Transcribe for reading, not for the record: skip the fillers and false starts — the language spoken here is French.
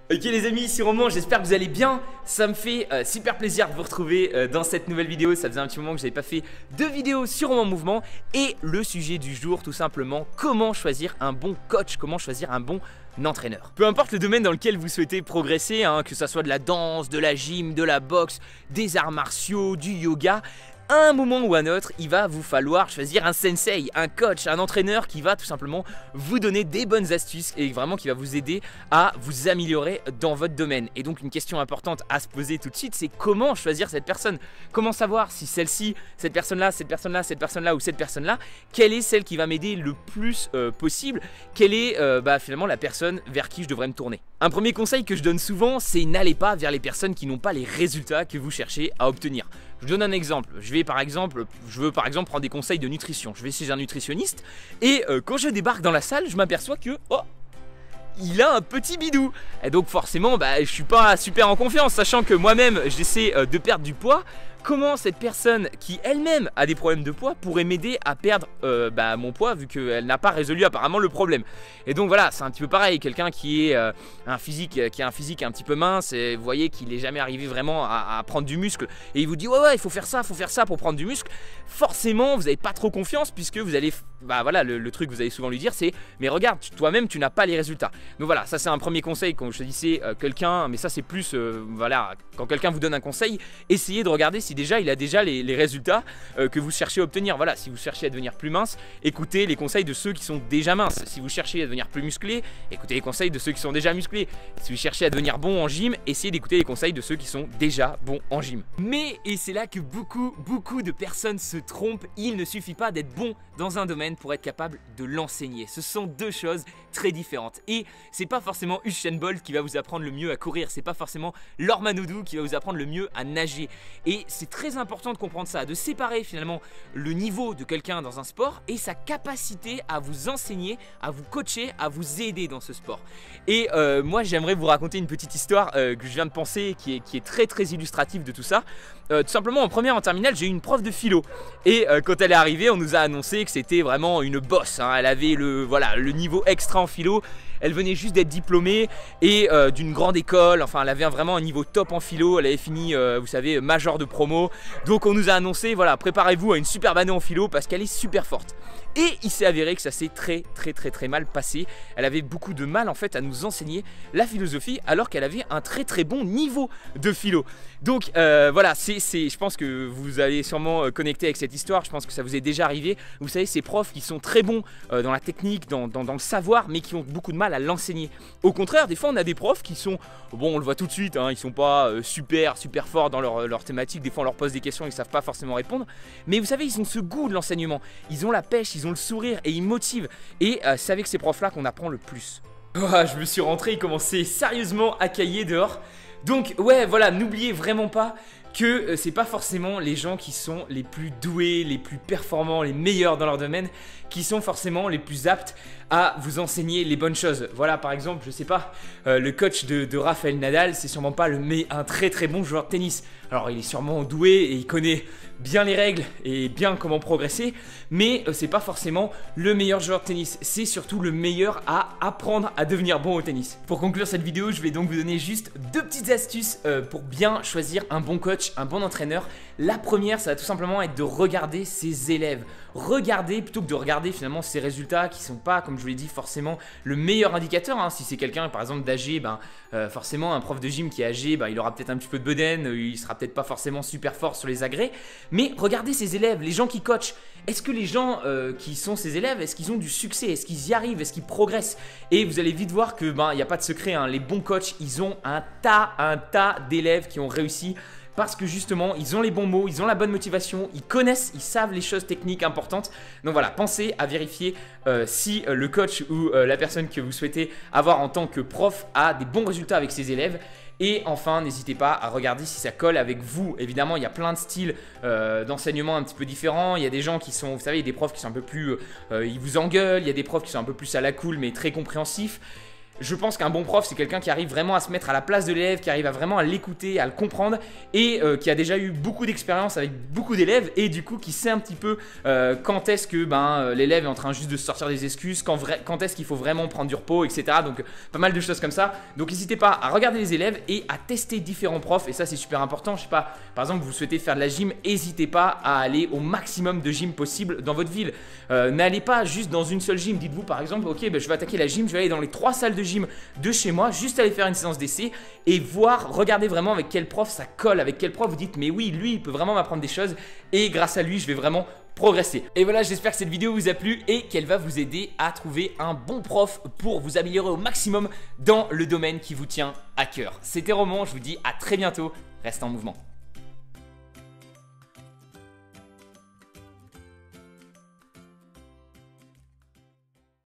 Ok les amis, ici Romain, j'espère que vous allez bien. Ça me fait super plaisir de vous retrouver dans cette nouvelle vidéo. Ça faisait un petit moment que j'avais pas fait de vidéo sur mon mouvement. Et le sujet du jour, tout simplement, comment choisir un bon coach, comment choisir un bon entraîneur. Peu importe le domaine dans lequel vous souhaitez progresser, que ça soit de la danse, de la gym, de la boxe, des arts martiaux, du yoga, à un moment ou à un autre, il va vous falloir choisir un sensei, un coach, un entraîneur qui va tout simplement vous donner des bonnes astuces et vraiment qui va vous aider à vous améliorer dans votre domaine. Et donc une question importante à se poser tout de suite, c'est comment choisir cette personne? Comment savoir si celle-ci, cette personne-là, cette personne-là, cette personne-là ou cette personne-là, quelle est celle qui va m'aider le plus possible? Quelle est finalement la personne vers qui je devrais me tourner? Un premier conseil que je donne souvent, c'est n'allez pas vers les personnes qui n'ont pas les résultats que vous cherchez à obtenir. Je donne un exemple, je veux par exemple prendre des conseils de nutrition. Je vais chez un nutritionniste et quand je débarque dans la salle, je m'aperçois que il a un petit bidou. Et donc forcément, je suis pas super en confiance, sachant que moi-même j'essaie de perdre du poids. Comment cette personne qui elle-même a des problèmes de poids pourrait m'aider à perdre mon poids vu qu'elle n'a pas résolu apparemment le problème? Et donc voilà, c'est un petit peu pareil, quelqu'un qui a un physique un petit peu mince et vous voyez qu'il n'est jamais arrivé vraiment à prendre du muscle et il vous dit ouais il faut faire ça pour prendre du muscle. Forcément vous n'avez pas trop confiance puisque vous allez, le truc que vous allez souvent lui dire c'est mais regarde toi-même tu n'as pas les résultats. Donc voilà, ça c'est un premier conseil quand je te disais quelqu'un, mais ça c'est plus quand quelqu'un vous donne un conseil, essayez de regarder si déjà il a déjà les résultats que vous cherchez à obtenir. Voilà, si vous cherchez à devenir plus mince, écoutez les conseils de ceux qui sont déjà minces. Si vous cherchez à devenir plus musclé, écoutez les conseils de ceux qui sont déjà musclés. Si vous cherchez à devenir bon en gym, essayez d'écouter les conseils de ceux qui sont déjà bons en gym. Mais, et c'est là que beaucoup de personnes se trompent, il ne suffit pas d'être bon dans un domaine pour être capable de l'enseigner. Ce sont deux choses très différentes. Et c'est pas forcément Usain Bolt qui va vous apprendre le mieux à courir, c'est pas forcément Lorman Odou qui va vous apprendre le mieux à nager. Et c'est très important de comprendre ça, de séparer finalement le niveau de quelqu'un dans un sport et sa capacité à vous enseigner, à vous coacher, à vous aider dans ce sport. Et moi j'aimerais vous raconter une petite histoire que je viens de penser qui est très illustrative de tout ça. Tout simplement en première en terminale j'ai eu une prof de philo et quand elle est arrivée on nous a annoncé que c'était vraiment une bosse, elle avait le niveau extra en philo. Elle venait juste d'être diplômée et d'une grande école, enfin elle avait vraiment un niveau top en philo, elle avait fini vous savez major de promo. Donc on nous a annoncé voilà, préparez-vous à une superbe année en philo parce qu'elle est super forte. Et il s'est avéré que ça s'est très mal passé. Elle avait beaucoup de mal en fait à nous enseigner la philosophie alors qu'elle avait un très bon niveau de philo. Donc voilà, je pense que vous allez sûrement connecter avec cette histoire, je pense que ça vous est déjà arrivé. Vous savez ces profs qui sont très bons dans la technique, dans le savoir mais qui ont beaucoup de mal à l'enseigner. Au contraire, des fois on a des profs qui sont, bon on le voit tout de suite, ils sont pas super forts dans leur thématique, des fois on leur pose des questions et ils savent pas forcément répondre. Mais vous savez, ils ont ce goût de l'enseignement, ils ont la pêche, ils ont le sourire et ils motivent. Et c'est avec ces profs là qu'on apprend le plus. Je me suis rentré, il commençait sérieusement à cailler dehors. Donc ouais voilà, n'oubliez vraiment pas que c'est pas forcément les gens qui sont les plus doués, les plus performants, les meilleurs dans leur domaine qui sont forcément les plus aptes à vous enseigner les bonnes choses. Voilà par exemple, je sais pas, le coach de Rafael Nadal, c'est sûrement pas un très bon joueur de tennis. Alors il est sûrement doué et il connaît bien les règles et bien comment progresser, mais c'est pas forcément le meilleur joueur de tennis, c'est surtout le meilleur à apprendre à devenir bon au tennis. Pour conclure cette vidéo, je vais donc vous donner juste deux petites astuces pour bien choisir un bon coach, un bon entraîneur. La première, ça va tout simplement être de regarder ses élèves. Regardez plutôt que de regarder finalement ses résultats qui sont pas, comme je vous l'ai dit, forcément le meilleur indicateur. Si c'est quelqu'un par exemple d'âgé, forcément un prof de gym qui est âgé, il aura peut-être un petit peu de bedaine, il sera peut-être pas forcément super fort sur les agrès. Mais regardez ses élèves, les gens qui coachent. Est-ce que les gens qui sont ses élèves, est-ce qu'ils ont du succès? Est-ce qu'ils y arrivent? Est-ce qu'ils progressent? Et vous allez vite voir que il n'y a pas de secret, les bons coachs, ils ont un tas d'élèves qui ont réussi. Parce que justement, ils ont les bons mots, ils ont la bonne motivation, ils connaissent, ils savent les choses techniques importantes. Donc voilà, pensez à vérifier si le coach ou la personne que vous souhaitez avoir en tant que prof a des bons résultats avec ses élèves. Et enfin, n'hésitez pas à regarder si ça colle avec vous. Évidemment, il y a plein de styles d'enseignement un petit peu différents. Il y a des gens qui sont, vous savez, il y a des profs qui sont un peu plus, ils vous engueulent. Il y a des profs qui sont un peu plus à la cool mais très compréhensifs. Je pense qu'un bon prof, c'est quelqu'un qui arrive vraiment à se mettre à la place de l'élève, qui arrive vraiment à l'écouter, à le comprendre et qui a déjà eu beaucoup d'expérience avec beaucoup d'élèves et du coup qui sait un petit peu quand est-ce que l'élève est en train juste de se sortir des excuses, quand est-ce qu'il faut vraiment prendre du repos, etc. Donc pas mal de choses comme ça. Donc n'hésitez pas à regarder les élèves et à tester différents profs et ça c'est super important. Je sais pas, par exemple vous souhaitez faire de la gym, n'hésitez pas à aller au maximum de gym possible dans votre ville. N'allez pas juste dans une seule gym. Dites-vous par exemple, ok, je vais attaquer la gym, je vais aller dans les 3 salles de gym de chez moi, juste aller faire une séance d'essai et voir, regardez vraiment avec quel prof ça colle, avec quel prof vous dites mais oui, lui il peut vraiment m'apprendre des choses et grâce à lui je vais vraiment progresser. Et voilà, j'espère que cette vidéo vous a plu et qu'elle va vous aider à trouver un bon prof pour vous améliorer au maximum dans le domaine qui vous tient à cœur. C'était Romain, je vous dis à très bientôt, reste en mouvement.